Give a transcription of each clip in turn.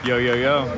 Yo, yo, yo.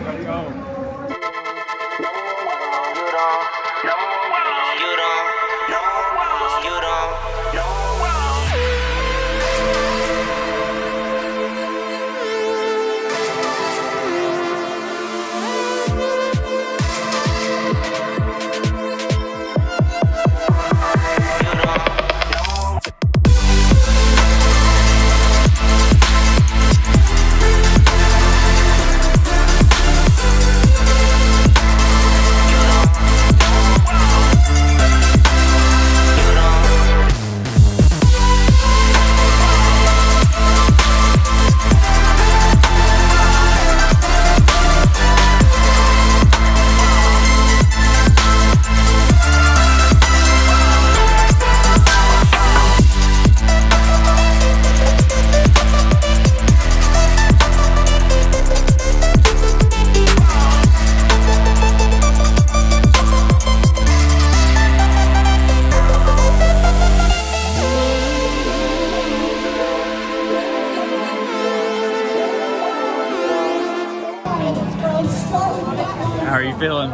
How are you feeling?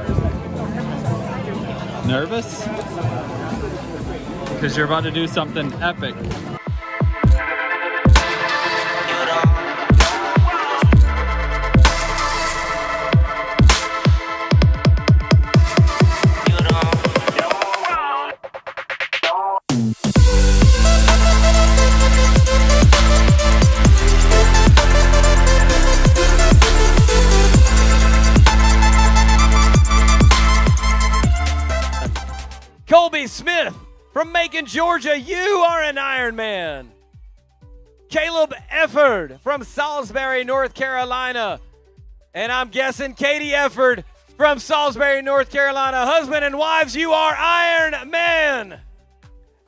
Nervous? Because you're about to do something epic. Smith from Macon, Georgia, you are an Ironman. Caleb Efford from Salisbury, North Carolina. And I'm guessing Katie Efford from Salisbury, North Carolina. Husband and wives, you are Ironman.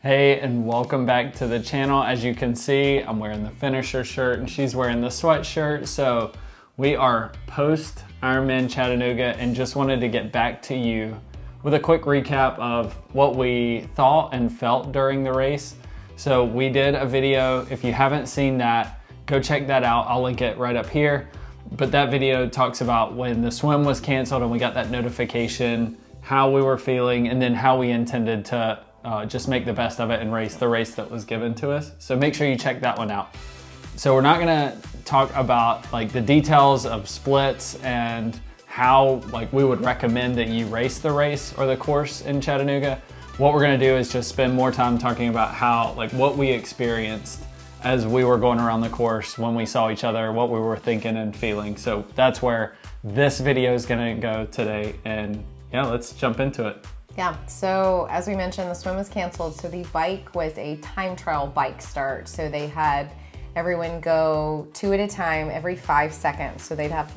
Hey, and welcome back to the channel. As you can see, I'm wearing the finisher shirt and she's wearing the sweatshirt. So we are post Ironman Chattanooga and just wanted to get back to you with a quick recap of what we thought and felt during the race. So we did a video. If you haven't seen that, go check that out. I'll link it right up here. But that video talks about when the swim was canceled and we got that notification, how we were feeling, and then how we intended to just make the best of it and race the race that was given to us. So make sure you check that one out. So we're not gonna talk about like the details of splits and how we would recommend that you race the race or the course in Chattanooga. What we're gonna do is just spend more time talking about how, what we experienced as we were going around the course, when we saw each other, what we were thinking and feeling. So that's where this video is gonna go today. And yeah, let's jump into it. Yeah, so as we mentioned, the swim was canceled. So the bike was a time trial bike start. So they had everyone go 2 at a time every 5 seconds. So they'd have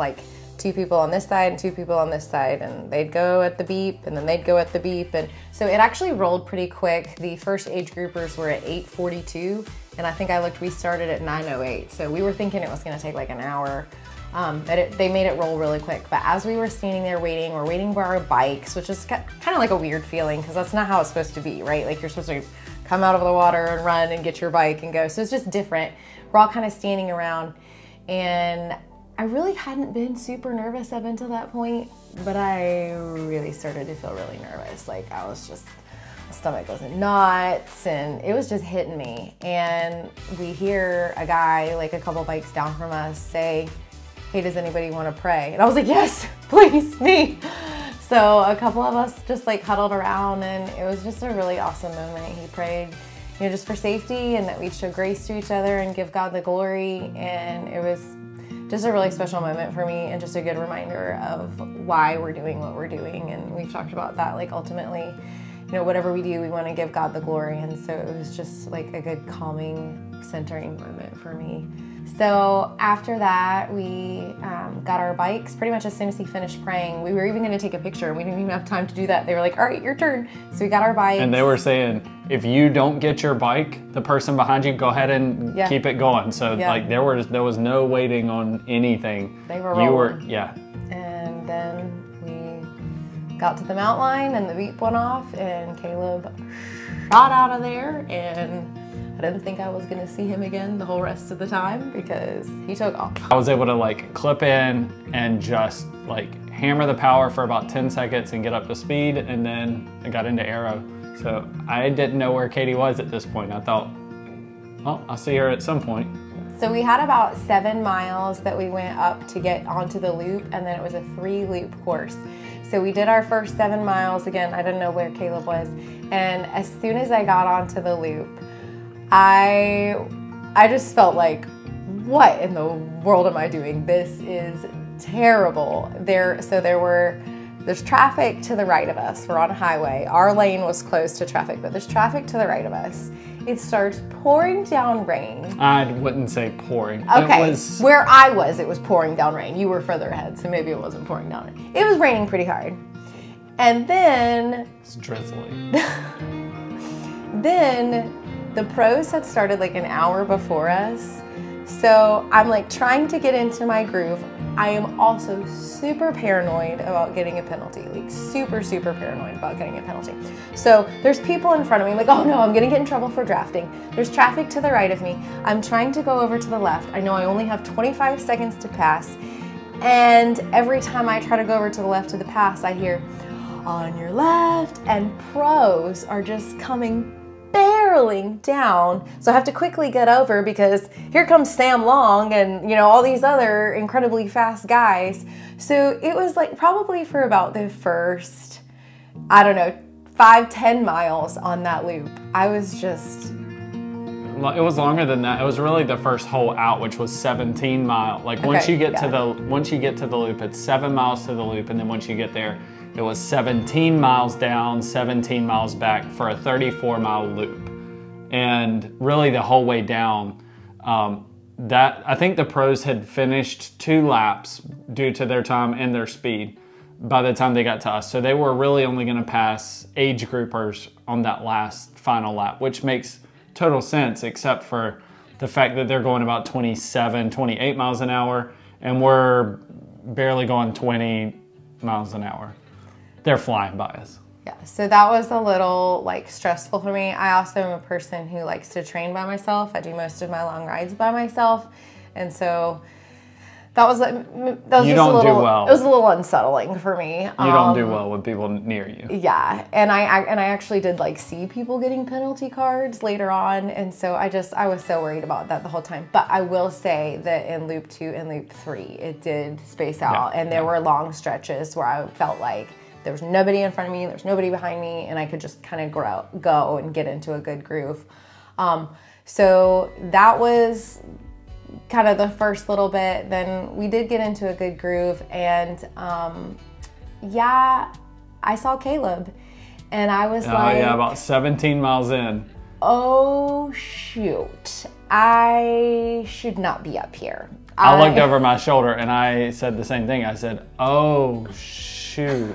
2 people on this side and 2 people on this side, and they'd go at the beep and then they'd go at the beep. And so it actually rolled pretty quick. The first age groupers were at 8:42, and I think I looked, we started at 9:08. So we were thinking it was gonna take an hour, but they made it roll really quick. But as we were standing there waiting, we're waiting for our bikes, which is kind of like a weird feeling because that's not how it's supposed to be, right? You're supposed to come out of the water and run and get your bike and go. So it's just different. We're all kind of standing around, and I really hadn't been super nervous up until that point, but I really started to feel really nervous. I was just, my stomach was in knots and it was just hitting me. And we hear a guy, a couple bikes down from us, say, "Hey, does anybody want to pray?" And I was like, "Yes, please, me." So a couple of us just huddled around, and it was just a really awesome moment. He prayed, just for safety and that we'd show grace to each other and give God the glory. And it was just a really special moment for me and just a good reminder of why we're doing what we're doing. And we've talked about that, ultimately, whatever we do, we want to give God the glory. And so it was just a good calming, centering moment for me. So after that, we got our bikes pretty much as soon as he finished praying. We were even going to take a picture. We didn't even have time to do that. They were like, "All right, your turn." So we got our bikes. And they were saying, if you don't get your bike, the person behind you, go ahead and keep it going. So there was no waiting on anything. They were rolling. Yeah. And then we got to the mountain line and the beep went off and Caleb shot out of there and I didn't think I was gonna see him again the whole rest of the time because he took off. I was able to like clip in and just like hammer the power for about 10 seconds and get up to speed, and then I got into aero. So I didn't know where Katie was at this point. I thought, well, I'll see her at some point. So we had about 7 miles that we went up to get onto the loop, and then it was a 3-loop course. So we did our first 7 miles. Again, I didn't know where Caleb was. And as soon as I got onto the loop, I just felt like, what in the world am I doing? This is terrible. There's traffic to the right of us. We're on a highway. Our lane was closed to traffic, but there's traffic to the right of us. It starts pouring down rain. I wouldn't say pouring. Okay, It was... where I was, it was pouring down rain. You were further ahead, so maybe it wasn't pouring down rain. It was raining pretty hard. And then... It's drizzly. Then the pros had started like an hour before us. So I'm like trying to get into my groove. I am also super paranoid about getting a penalty, like super, super paranoid about getting a penalty. So there's people in front of me, like, oh no, I'm gonna get in trouble for drafting. There's traffic to the right of me. I'm trying to go over to the left. I know I only have 25 seconds to pass. And every time I try to go over to the left of the pass, I hear, on your left, and pros are just coming barreling down. So I have to quickly get over because here comes Sam Long and, you know, all these other incredibly fast guys. So it was like probably for about the first, I don't know, 5-10 miles on that loop. I was just... It was longer than that. It was really the first hole out, which was 17 miles. Like once you get to the loop, it's 7 miles to the loop, and then once you get there, it was 17 miles down, 17 miles back for a 34-mile loop. And really the whole way down, I think the pros had finished 2 laps due to their time and their speed by the time they got to us. So they were really only going to pass age groupers on that last final lap, which makes total sense, except for the fact that they're going about 27, 28 miles an hour, and we're barely going 20 miles an hour. They're flying by us. Yeah, so that was a little like stressful for me. I also am a person who likes to train by myself. I do most of my long rides by myself, and so that was just well. It was a little unsettling for me. You don't do well with people near you. Yeah, and I actually did like see people getting penalty cards later on, and so I was so worried about that the whole time. But I will say that in loop 2 and loop 3, it did space out, and there were long stretches where I felt like there was nobody in front of me, there's nobody behind me, and I could just kind of go and get into a good groove. So that was kind of the first little bit. Then we did get into a good groove, and yeah, I saw Caleb, and I was about 17 miles in. Oh shoot, I should not be up here. I looked over my shoulder and I said the same thing. I said, oh shoot.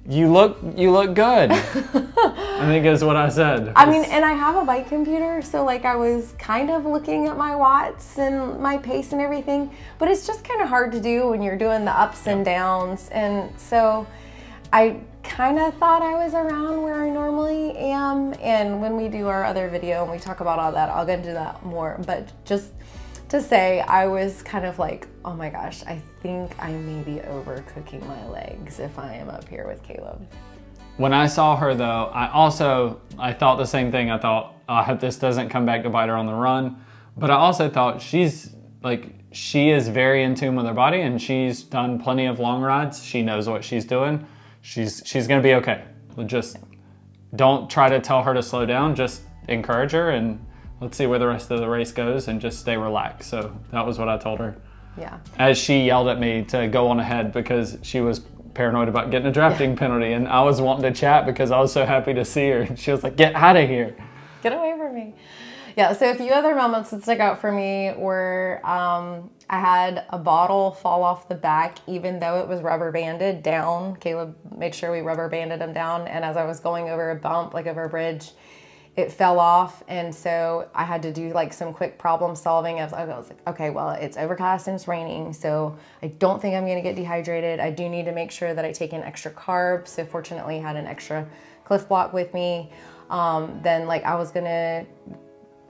You look good. I think is what I said. I mean, and I have a bike computer, so like I was kind of looking at my watts and my pace and everything, but it's just kind of hard to do when you're doing the ups and downs. And so I kind of thought I was around where I normally am. And when we do our other video and we talk about all that, I'll get into that more. But just to say, I was kind of like, oh my gosh, I think I may be overcooking my legs if I am up here with Caleb. When I saw her though, I thought the same thing. I thought, oh, I hope this doesn't come back to bite her on the run. But I also thought she is very in tune with her body, and she's done plenty of long rides. She knows what she's doing. She's gonna be okay. Just don't try to tell her to slow down, just encourage her, and let's see where the rest of the race goes, and just stay relaxed. So that was what I told her. Yeah. As she yelled at me to go on ahead because she was paranoid about getting a drafting penalty, and I was wanting to chat because I was so happy to see her. She was like, get out of here. Get away from me. Yeah, so a few other moments that stuck out for me were I had a bottle fall off the back even though it was rubber banded down. Caleb made sure we rubber banded them down, and as I was going over a bump, like over a bridge, it fell off, and so I had to do like some quick problem solving. I was like, okay, well, it's overcast and it's raining, so I don't think I'm gonna get dehydrated. I do need to make sure that I take in extra carbs, so fortunately I had an extra Cliff Block with me. Then like I was gonna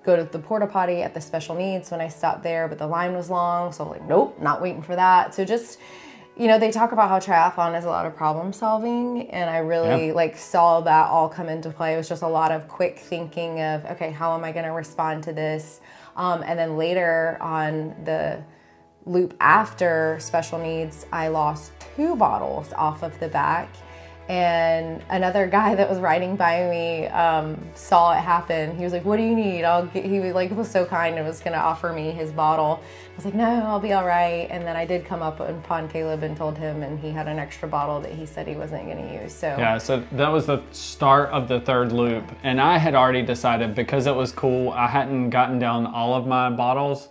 go to the porta potty at the special needs when I stopped there, but the line was long. So I'm like, nope, not waiting for that. So just, you know, they talk about how triathlon is a lot of problem solving, and I really like saw that all come into play. It was just a lot of quick thinking of, okay, how am I going to respond to this? And then later on the loop after special needs, I lost 2 bottles off of the back. And another guy that was riding by me saw it happen. He was like, what do you need? He was so kind and was gonna offer me his bottle. I was like, no, I'll be all right. And then I did come up upon Caleb and told him, and he had an extra bottle that he said he wasn't gonna use. So yeah, so that was the start of the 3rd loop. And I had already decided, because it was cool, I hadn't gotten down all of my bottles.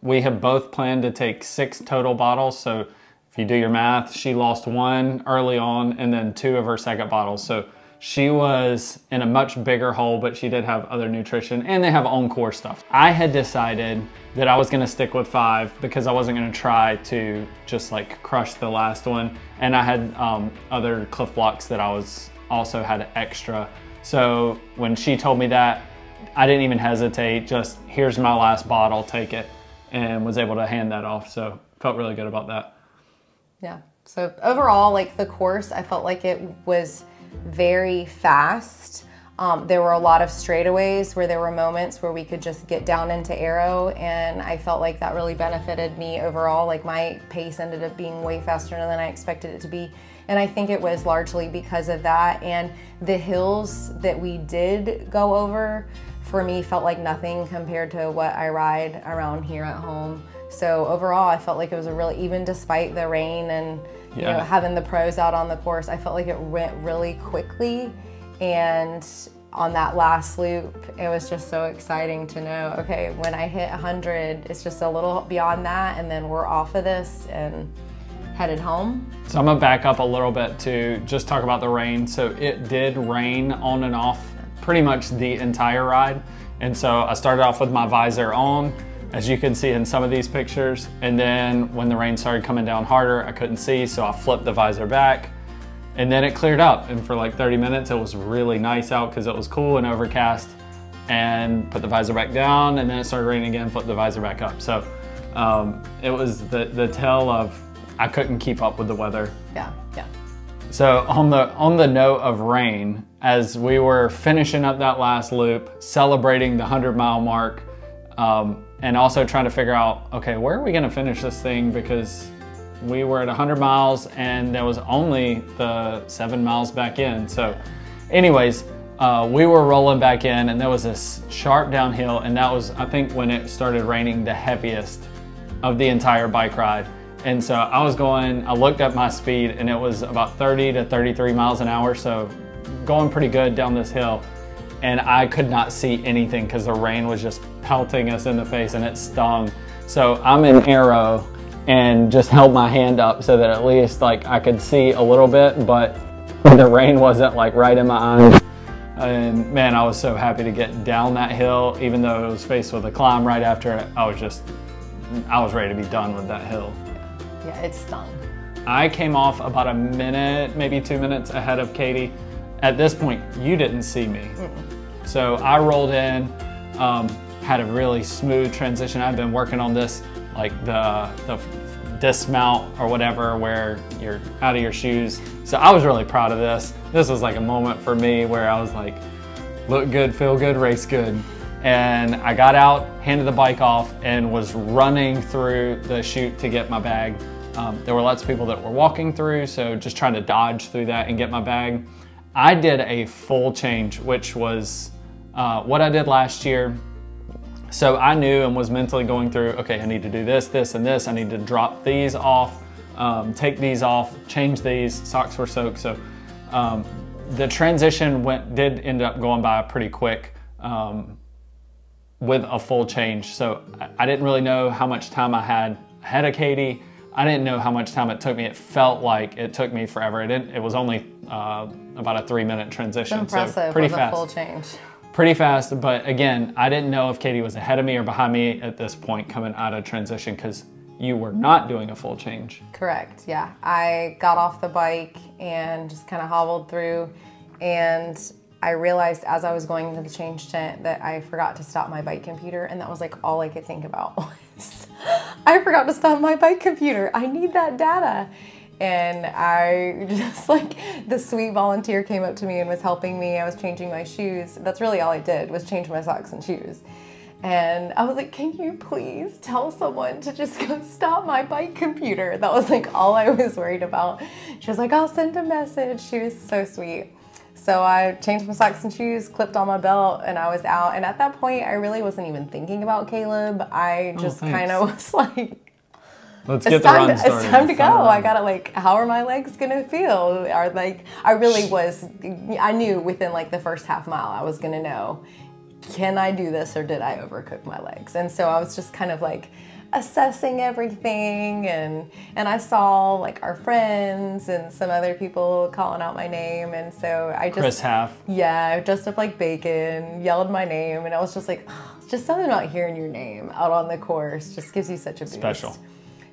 We had both planned to take 6 total bottles. So if you do your math, she lost 1 early on and then 2 of her second bottles. So she was in a much bigger hole, but she did have other nutrition, and they have on-core stuff. I had decided that I was gonna stick with 5 because I wasn't gonna try to just like crush the last one. And I had other Cliff Blocks that I was also had extra. So when she told me that, I didn't even hesitate, just here's my last bottle, take it, and was able to hand that off. So felt really good about that. yeah. So overall, like the course, I felt like it was very fast. There were a lot of straightaways where there were moments where we could just get down into aero, and I felt like that really benefited me overall. Like my pace ended up being way faster than I expected it to be. And I think it was largely because of that. And the hills that we did go over, for me, felt like nothing compared to what I ride around here at home. So overall, I felt like it was a really, even despite the rain and you know, having the pros out on the course, I felt like it went really quickly. And on that last loop, it was just so exciting to know, okay, when I hit 100, it's just a little beyond that, and then we're off of this and headed home. So I'm gonna back up a little bit to just talk about the rain. So it did rain on and off pretty much the entire ride. And so I started off with my visor on, as you can see in some of these pictures. And then when the rain started coming down harder, I couldn't see, so I flipped the visor back. And then it cleared up. And for like 30 minutes, it was really nice out because it was cool and overcast. And put the visor back down, and then it started raining again, flipped the visor back up. So it was the tale of I couldn't keep up with the weather. Yeah. So on the note of rain, as we were finishing up that last loop, celebrating the 100-mile mark, and also trying to figure out, okay, where are we gonna finish this thing? Because we were at 100 miles and there was only the 7 miles back in. So anyways, we were rolling back in, and there was this sharp downhill, and that was, I think, when it started raining the heaviest of the entire bike ride. And so I looked at my speed, and it was about 30 to 33 miles an hour. So going pretty good down this hill. And I could not see anything because the rain was just pelting us in the face, and it stung. So I'm in aero and just held my hand up so that at least like I could see a little bit, but the rain wasn't like right in my eyes. And man, I was so happy to get down that hill, even though it was faced with a climb right after it. I was ready to be done with that hill. Yeah, it stung. I came off about a minute, maybe 2 minutes ahead of Katie. At this point, you didn't see me. So I rolled in, had a really smooth transition. I've been working on this, like the dismount or whatever, where you're out of your shoes. So I was really proud of this. This was like a moment for me where I was like, look good, feel good, race good. And I got out, handed the bike off, and was running through the chute to get my bag. There were lots of people that were walking through, so just trying to dodge through that and get my bag. I did a full change, which was what I did last year. So I knew and was mentally going through, okay, I need to do this, this, and this. I need to drop these off, take these off, change these. Socks were soaked. So the transition did end up going by pretty quick with a full change. So I didn't really know how much time I had ahead of Katie. I didn't know how much time it took me. It felt like it took me forever. It was only about a 3-minute transition. It's impressive, so pretty with fast. a full change. Pretty fast, but again, I didn't know if Katie was ahead of me or behind me at this point coming out of transition, because you were not doing a full change. Correct, yeah. I got off the bike and just kind of hobbled through, and I realized as I was going into the change tent that I forgot to stop my bike computer, and that was like all I could think about was, I forgot to stop my bike computer. I need that data. And I just like, the sweet volunteer came up to me and was helping me. I was changing my shoes. That's really all I did, was change my socks and shoes. And I was like, can you please tell someone to just go stop my bike computer? That was like all I was worried about. She was like, I'll send a message. She was so sweet. So I changed my socks and shoes, clipped on my belt, and I was out. And at that point, I really wasn't even thinking about Caleb. I just kind of was like, let's get the run started. It's time to go. I gotta like, how are my legs gonna feel? Or like, I really was, I knew within like the first half mile, I was gonna know, can I do this or did I overcook my legs? And so I was just kind of like assessing everything, and I saw like our friends and some other people calling out my name, and so I just Chris Half. Yeah, dressed up like bacon, yelled my name, and I was just like, oh, just something about hearing your name out on the course just gives you such a boost. Special.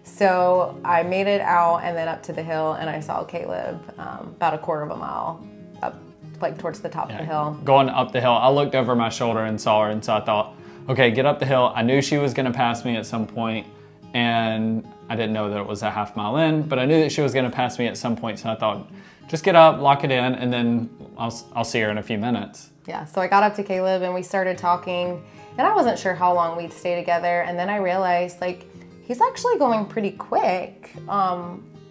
So I made it out and then up to the hill, and I saw Caleb about a quarter of a mile up, like towards the top of the hill. Going up the hill, I looked over my shoulder and saw her, and so I thought, okay, get up the hill. I knew she was gonna pass me at some point, and I didn't know that it was a half mile in, but I knew that she was gonna pass me at some point, so I thought, just get up, lock it in, and then I'll see her in a few minutes. Yeah, so I got up to Caleb and we started talking, and I wasn't sure how long we'd stay together, and then I realized, like, he's actually going pretty quick.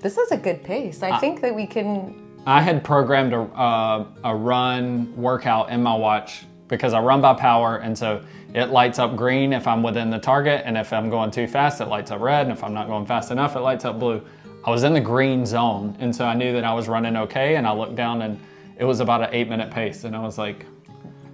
This is a good pace. I think that we can... I had programmed a run workout in my watch because I run by power, and so it lights up green if I'm within the target, and if I'm going too fast, it lights up red, and if I'm not going fast enough, it lights up blue. I was in the green zone, and so I knew that I was running okay, and I looked down, and it was about an 8-minute pace, and I was like,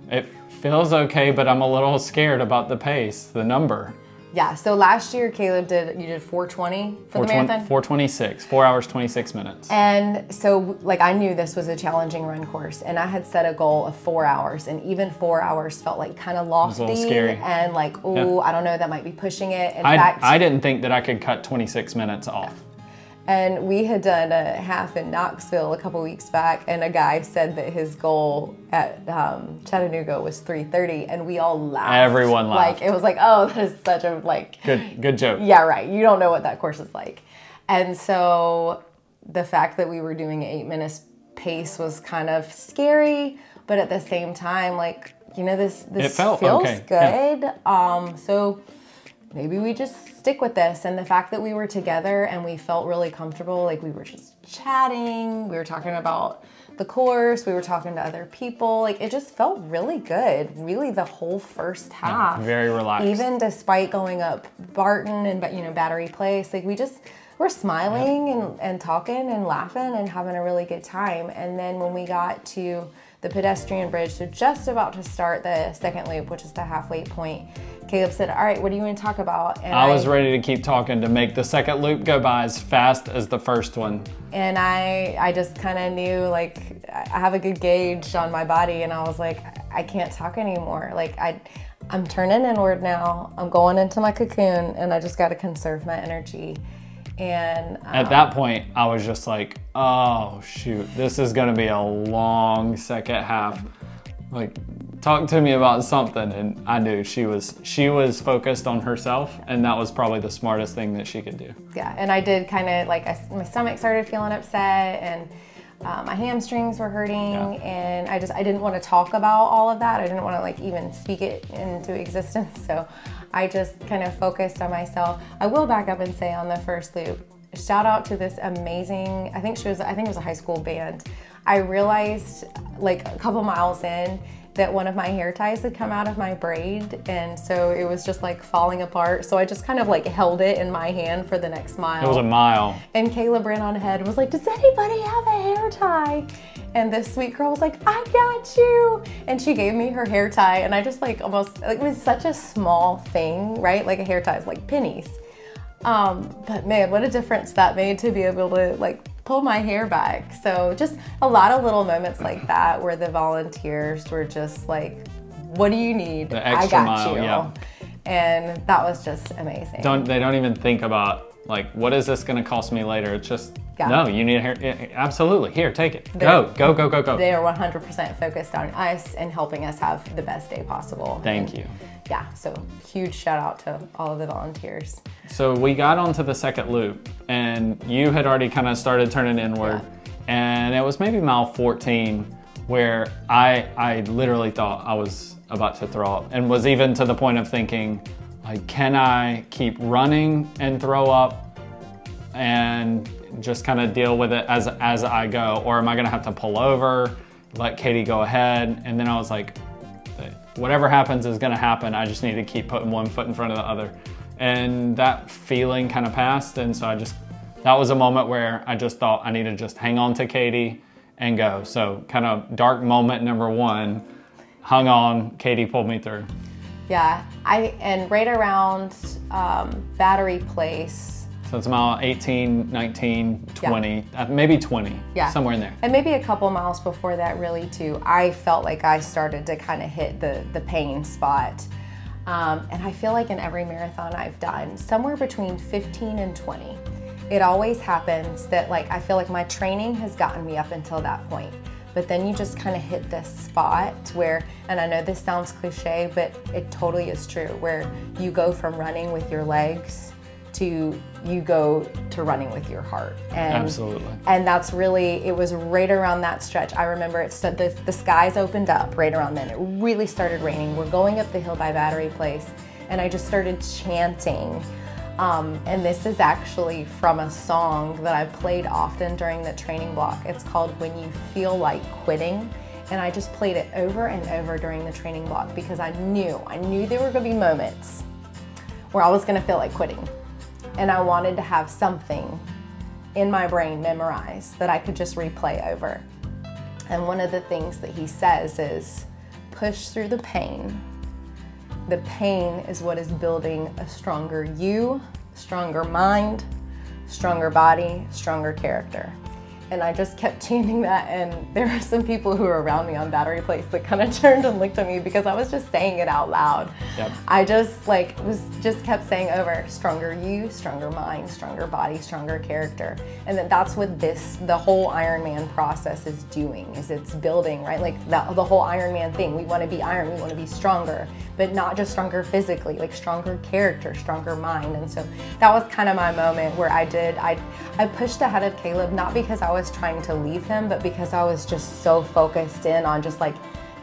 it feels okay, but I'm a little scared about the pace, the number. Yeah, so last year, Caleb you did 4:20 for the marathon? 4:26, 4 hours, 26 minutes. And so, like, I knew this was a challenging run course, and I had set a goal of 4 hours, and even 4 hours felt like kind of lofty. It was a little scary. And like, ooh, I don't know, that might be pushing it. In fact, fact, I didn't think that I could cut 26 minutes off. And we had done a half in Knoxville a couple weeks back, and a guy said that his goal at Chattanooga was 3:30, and we all laughed. Everyone laughed. Like, it was like, oh, that is such a, like... Good joke. Yeah, right. You don't know what that course is like. And so the fact that we were doing an 8 minutes pace was kind of scary, but at the same time, like, you know, this feels okay. Good. Yeah. So maybe we just stick with this. And the fact that we were together and we felt really comfortable, like we were just chatting, we were talking about the course, we were talking to other people, like it just felt really good, really the whole first half. Yeah, very relaxed. Even despite going up Barton and, you know, Battery Place, like we're smiling and talking and laughing and having a really good time. And then when we got to the pedestrian bridge, so just about to start the second loop, which is the halfway point, Caleb said, all right, what do you want to talk about? And I was ready to keep talking to make the second loop go by as fast as the first one. And I just kind of knew, like, I have a good gauge on my body, and I was like, I can't talk anymore. Like, I'm turning inward now. I'm going into my cocoon, and I just got to conserve my energy. And at that point, I was just like, oh, shoot, this is going to be a long second half. Like, talk to me about something. And I knew she was focused on herself, and that was probably the smartest thing that she could do. Yeah, and I did kind of, like, my stomach started feeling upset, and my hamstrings were hurting, and I didn't want to talk about all of that. I didn't want to, like, even speak it into existence. So I just kind of focused on myself. I will back up and say on the first loop, shout out to this amazing, I think it was a high school band. I realized, like, a couple miles in that one of my hair ties had come out of my braid, and so it was just like falling apart. So I just kind of like held it in my hand for the next mile. It was a mile. And Caleb ran on ahead and was like, does anybody have a hair tie? And this sweet girl was like, I got you. And she gave me her hair tie, and I just like almost, like, it was such a small thing, right? Like a hair tie is like pennies. But man, what a difference that made to be able to, like, pull my hair back. So just a lot of little moments like that where the volunteers were just like, what do you need? The extra I got mile, you. yeah. And that was just amazing. They don't even think about Like, what is this going to cost me later? It's just, Yeah. no, you need to hear, absolutely, here, take it. Go. They are 100% focused on us and helping us have the best day possible. Thank you. Yeah, so huge shout out to all of the volunteers. So we got onto the second loop, and you had already kind of started turning inward, and it was maybe mile 14 where I literally thought I was about to throw up, and was even to the point of thinking, like, can I keep running and throw up and just kind of deal with it as I go, or am I gonna have to pull over, let Katie go ahead? And then I was like, whatever happens is gonna happen. I just need to keep putting one foot in front of the other. And that feeling kind of passed, and so that was a moment where I just thought I need to just hang on to Katie and go. So kind of dark moment number one, hung on, Katie pulled me through. Yeah, and right around Battery Place. So it's mile 18, 19, 20, maybe 20, somewhere in there. And maybe a couple miles before that really too, I felt like I started to kind of hit the pain spot. And I feel like in every marathon I've done, somewhere between 15 and 20, it always happens that, like, I feel like my training has gotten me up until that point. But then you just kind of hit this spot where, and I know this sounds cliche, but it totally is true, where you go from running with your legs to you go to running with your heart. And, absolutely. And that's really, it was right around that stretch. I remember the skies opened up right around then. It really started raining. We're going up the hill by Battery Place, and I just started chanting. And this is actually from a song that I've played often during the training block. It's called When You Feel Like Quitting. And I just played it over and over during the training block because I knew there were gonna be moments where I was gonna feel like quitting. And I wanted to have something in my brain memorized that I could just replay over. And one of the things that he says is, push through the pain. The pain is what is building a stronger you, stronger mind, stronger body, stronger character. And I just kept chanting that, and there were some people who were around me on Battery Place that kind of turned and looked at me because I was just saying it out loud. Yep. I just kept saying over, stronger you, stronger mind, stronger body, stronger character. And that's what the whole Ironman process is doing, is it's building, right? Like the whole Ironman thing, we want to be iron, we want to be stronger, but not just stronger physically, like stronger character, stronger mind. And so that was kind of my moment where I pushed ahead of Caleb, not because I was trying to leave him, but because I was just so focused in on just like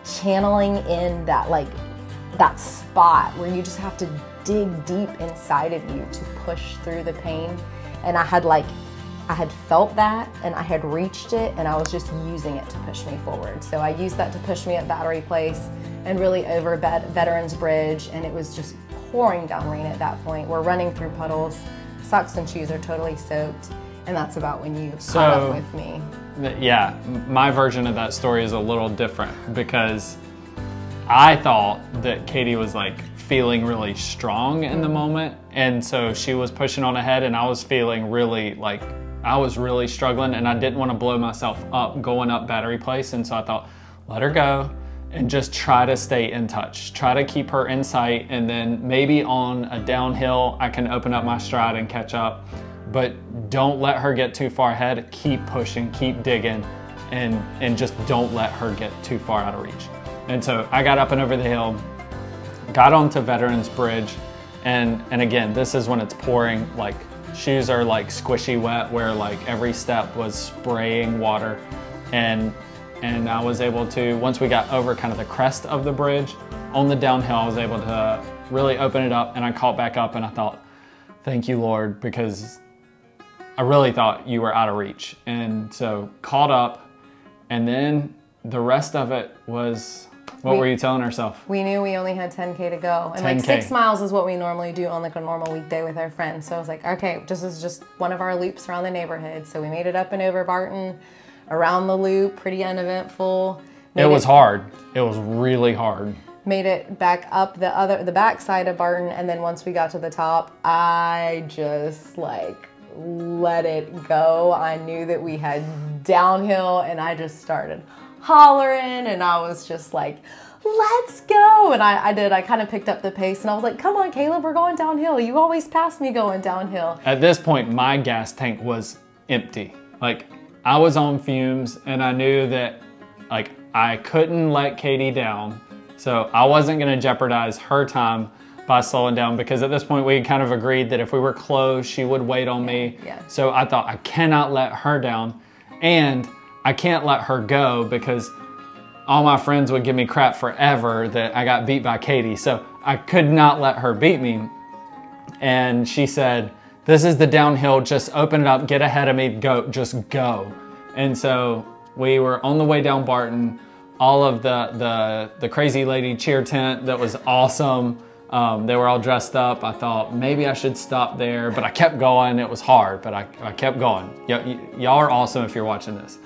channeling in that spot where you just have to dig deep inside of you to push through the pain. And I had felt that, and I had reached it, and I was just using it to push me forward. So I used that to push me at Battery Place and really over Veterans Bridge, and it was just pouring down rain at that point. We're running through puddles, socks and shoes are totally soaked. And that's about when you caught up with me. Yeah, my version of that story is a little different because I thought that Katie was like feeling really strong in the moment. And so she was pushing on ahead, and I was feeling really like I was really struggling, and I didn't want to blow myself up going up Battery Place. And so I thought, let her go and just try to stay in touch. Try to keep her in sight, and then maybe on a downhill, I can open up my stride and catch up. But don't let her get too far ahead. Keep pushing, keep digging, and just don't let her get too far out of reach. And so I got up and over the hill, got onto Veterans Bridge, and again, this is when it's pouring, like shoes are like squishy wet, where like every step was spraying water. And I was able to, once we got over kind of the crest of the bridge, on the downhill, I was able to really open it up, and I caught back up, and I thought, thank you, Lord, because I really thought you were out of reach. And so caught up, and then the rest of it was, what were you telling ourselves? We knew we only had 10K to go. And 10K. like 6 miles is what we normally do on like a normal weekday with our friends. So I was like, okay, this is just one of our loops around the neighborhood. So we made it up and over Barton, around the loop, pretty uneventful. It was hard. It was really hard. Made it back up the back side of Barton, and then once we got to the top, I just like let it go. I knew that we had downhill, and I just started hollering, and I was just like, let's go. And I did. I kind of picked up the pace and I was like, come on, Caleb, we're going downhill. You always pass me going downhill. At this point, my gas tank was empty. Like, I was on fumes and I knew that like I couldn't let Katie down. So I wasn't gonna jeopardize her time by slowing down, because at this point we had kind of agreed that if we were close, she would wait on me. Yeah. So I thought, I cannot let her down and I can't let her go, because all my friends would give me crap forever that I got beat by Katie. So I could not let her beat me. And she said, this is the downhill, just open it up, get ahead of me, go, just go. And so we were on the way down Barton. All of the crazy lady cheer tent that was awesome. They were all dressed up. I thought maybe I should stop there, but I kept going. It was hard, but I kept going. Y'all are awesome if you're watching this.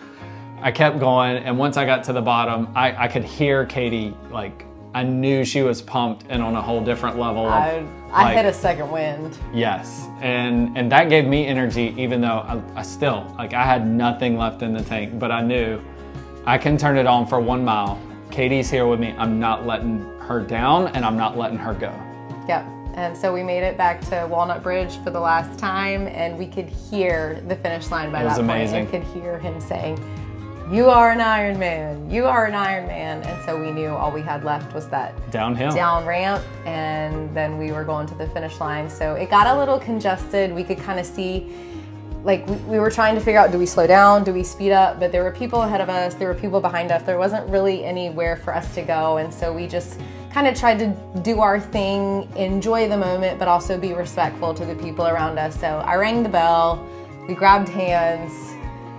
I kept going, and once I got to the bottom, I could hear Katie, like, I knew she was pumped and on a whole different level. I hit a second wind. Yes, and that gave me energy, even though I still, like, I had nothing left in the tank, but I knew I can turn it on for 1 mile. Katie's here with me. I'm not letting her down, and I'm not letting her go. Yep. And so we made it back to Walnut Bridge for the last time, and we could hear the finish line by that point. It was amazing. And could hear him saying, you are an Ironman, you are an Ironman. And so we knew all we had left was that downhill, down ramp, and then we were going to the finish line. So it got a little congested. We could kind of see, like, we were trying to figure out, do we slow down, do we speed up? But there were people ahead of us, there were people behind us. There wasn't really anywhere for us to go. And so we just kind of tried to do our thing, enjoy the moment, but also be respectful to the people around us. So I rang the bell, we grabbed hands.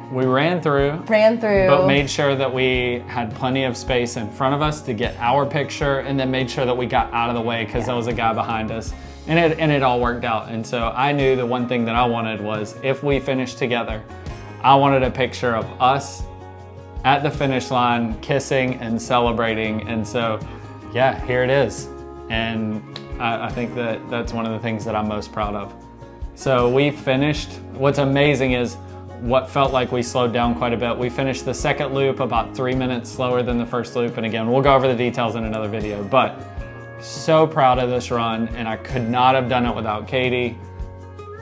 We ran through, but made sure that we had plenty of space in front of us to get our picture, and then made sure that we got out of the way, because there was a guy behind us, and it all worked out. And so I knew the one thing that I wanted was, if we finished together, I wanted a picture of us at the finish line, kissing and celebrating. And so, yeah, here it is. And I think that that's one of the things that I'm most proud of. So we finished. What's amazing is, what felt like we slowed down quite a bit. We finished the second loop about 3 minutes slower than the first loop. And again, we'll go over the details in another video, but so proud of this run, and I could not have done it without Katie.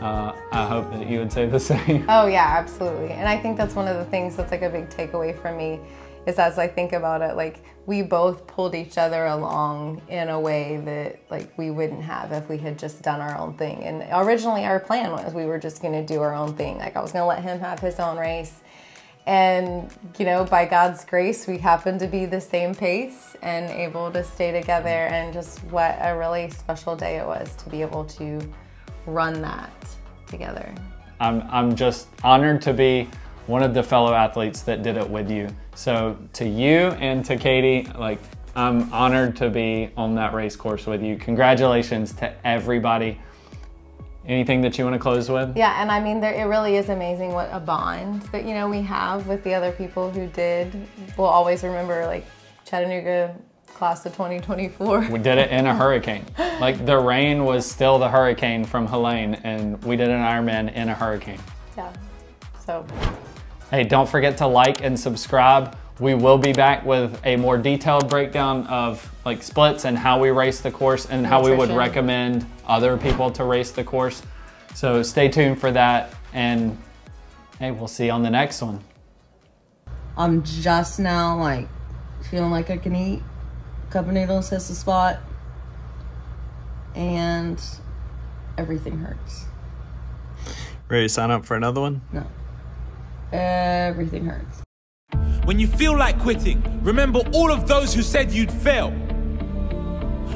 I hope that you would say the same. Oh yeah, absolutely. And I think that's one of the things that's like a big takeaway for me, is as I think about it, like, we both pulled each other along in a way that, like, we wouldn't have if we had just done our own thing. And originally our plan was we were just gonna do our own thing. Like, I was gonna let him have his own race. And, you know, by God's grace, we happened to be the same pace and able to stay together. And just what a really special day it was to be able to run that together. I'm just honored to be one of the fellow athletes that did it with you. So to you and to Katie, like, I'm honored to be on that race course with you. Congratulations to everybody. Anything that you want to close with? Yeah, and I mean, it really is amazing what a bond that, you know, we have with the other people who did. We'll always remember, like, Chattanooga class of 2024. We did it in a hurricane. Like, the rain was still the hurricane from Helene, and we did an Ironman in a hurricane. Yeah, so. Hey, don't forget to like and subscribe. We will be back with a more detailed breakdown of, like, splits and how we race the course and how we would recommend other people to race the course. So stay tuned for that, and hey, we'll see you on the next one. I'm just now, like, feeling like I can eat. Cup of noodles hits the spot, and everything hurts. Ready to sign up for another one? No. Everything hurts. When you feel like quitting, remember all of those who said you'd fail.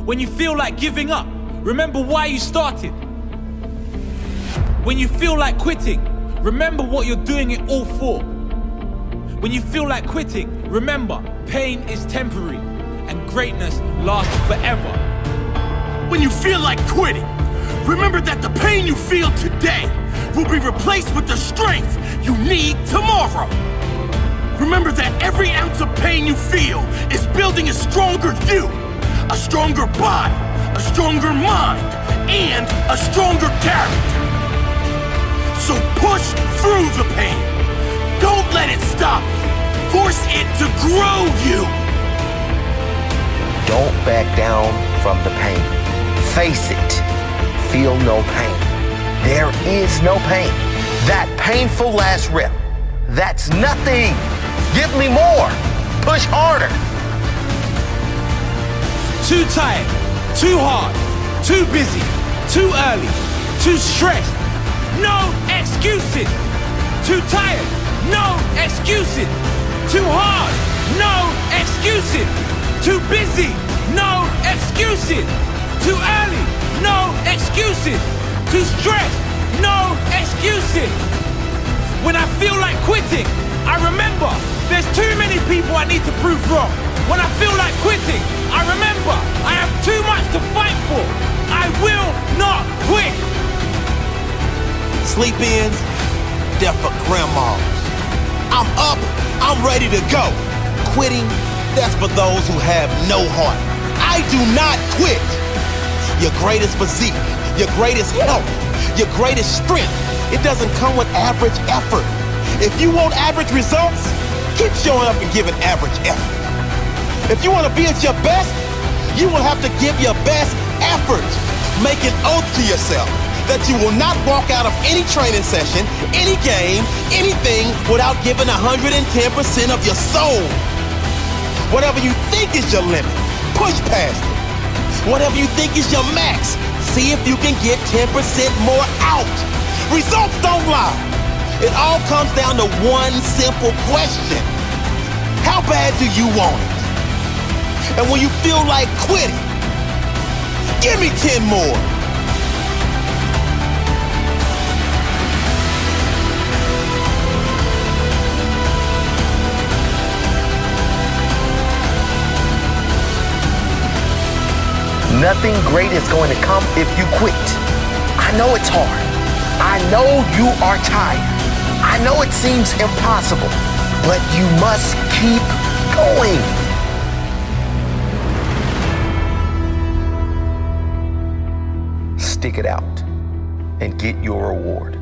When you feel like giving up, remember why you started. When you feel like quitting, remember what you're doing it all for. When you feel like quitting, remember pain is temporary and greatness lasts forever. When you feel like quitting, remember that the pain you feel today will be replaced with the strength you need tomorrow. Remember that every ounce of pain you feel is building a stronger you, a stronger body, a stronger mind, and a stronger character. So push through the pain. Don't let it stop you. Force it to grow you. Don't back down from the pain. Face it. Feel no pain. There is no pain. That painful last rep, that's nothing. Give me more. Push harder. Too tired, too hard, too busy, too early, too stressed. No excuses. Too tired, no excuses. Too hard, no excuses. Too busy, no excuses. Too early, no excuses. Too stressed, no excuses. When I feel like quitting, I remember there's too many people I need to prove wrong. When I feel like quitting, I remember I have too much to fight for. I will not quit. Sleep-ins, they're for grandmas. I'm up, I'm ready to go. Quitting, that's for those who have no heart. I do not quit. Your greatest physique, your greatest health, your greatest strength, it doesn't come with average effort. If you want average results, keep showing up and giving average effort. If you want to be at your best, you will have to give your best effort. Make an oath to yourself that you will not walk out of any training session, any game, anything without giving 110% of your soul. Whatever you think is your limit, push past it. Whatever you think is your max, see if you can get 10% more out. Results don't lie. It all comes down to one simple question. How bad do you want it? And when you feel like quitting, give me 10 more. Nothing great is going to come if you quit. I know it's hard. I know you are tired. I know it seems impossible, but you must keep going. Stick it out and get your reward.